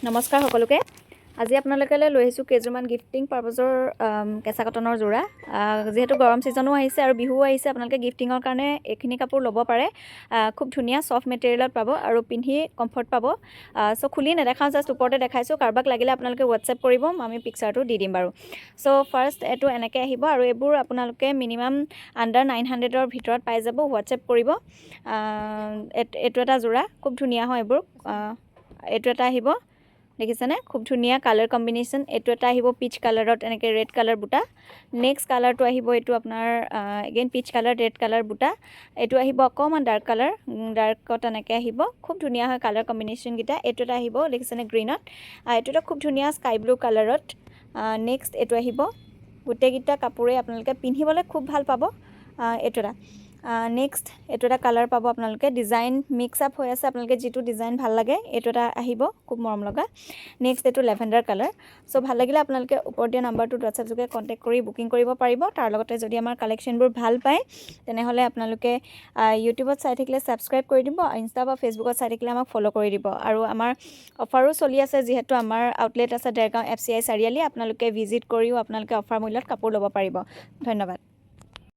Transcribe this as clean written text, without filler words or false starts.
নমস্কাৰ সকলোকে আজি আপোনালোকলৈ লৈ আহিছোঁ কেইযোৰমান গিফটিং পাৰপজৰ কেঁচা কটনৰ যোৰা যেহেতু গৰম সিজনো আহিছে আৰু বিহু আহিছে আপোনালোকে গিফটিঙৰ কাৰণে এইখিনি কাপোৰ ল'ব পাৰে খুব ধুনীয়া সফট মেটেৰিয়েলত পাব আৰু পিন্ধি কমফৰ্ট পাব সো খুলি নেদেখাওঁ জাষ্ট ওপৰতে দেখাইছোঁ কাৰোবাক লাগিলে আপোনালোকে হোৱাটছএপ কৰিব আমি পিকচাৰটো দি দিম বাৰু সো ফাৰ্ষ্ট এইটো এনেকৈ আহিব আৰু এইবোৰ আপোনালোকে মিনিমাম আণ্ডাৰ 900ৰ ভিতৰত পাই যাব হোৱাটছএপ কৰিব এইটো এটা যোৰা খুব ধুনীয়া হয় এইবোৰ এইটো এটা আহিব দেখিছেনে খুব ধুনীয়া কালাৰ কম্বিনেশ্যন এইটো এটা আহিব পিচ কালাৰত এনেকৈ ৰেড কালাৰ বুটা নেক্সট কালাৰটো আহিব এইটো আপোনাৰ again peach colour red colour বুটা এইটো আহিব অকণমান ডাৰ্কত এনেকৈ আহিব খুব ধুনীয়া হয় কালাৰ কম্বিনেশ্যনকেইটা এইটো এটা আহিব দেখিছেনে গ্ৰীণত এইটো এটা খুব ধুনীয়া স্কাই ব্লু কালাৰত নেক্সট এইটো আহিব গোটেইকেইটা কাপোৰে আপোনালোকে পিন্ধিবলৈ খুব ভাল পাব এইটো এটা নেক্সট এইটো এটা কালাৰ পাব আপোনালোকে ডিজাইন মিক্স আপ হৈ আছে আপোনালোকে যিটো ডিজাইন ভাল লাগে এইটো এটা আহিব খুব মৰম লগা নেক্সট এইটো লেভেণ্ডাৰ কালাৰ সো ভাল লাগিলে আপোনালোকে ওপৰত দিয়া নাম্বাৰটোত হোৱাটছএপ যোগে কণ্টেক্ট কৰি বুকিং কৰিব পাৰিব তাৰ লগতে যদি আমাৰ কালেকশ্যনবোৰ ভাল পায় তেনেহ'লে আপোনালোকে ইউটিউবত চাই থাকিলে ছাবস্ক্ৰাইব কৰি দিব ইনষ্টা বা ফেচবুকত চাই থাকিলে আমাক ফ'ল' কৰি দিব আৰু আমাৰ অফাৰো চলি আছে যিহেতু আমাৰ আউটলেট আছে দেৰগাঁও FCI চাৰিআলি আপোনালোকে ভিজিট কৰিও আপোনালোকে অফাৰ মূল্যত কাপোৰ ল'ব পাৰিব ধন্যবাদ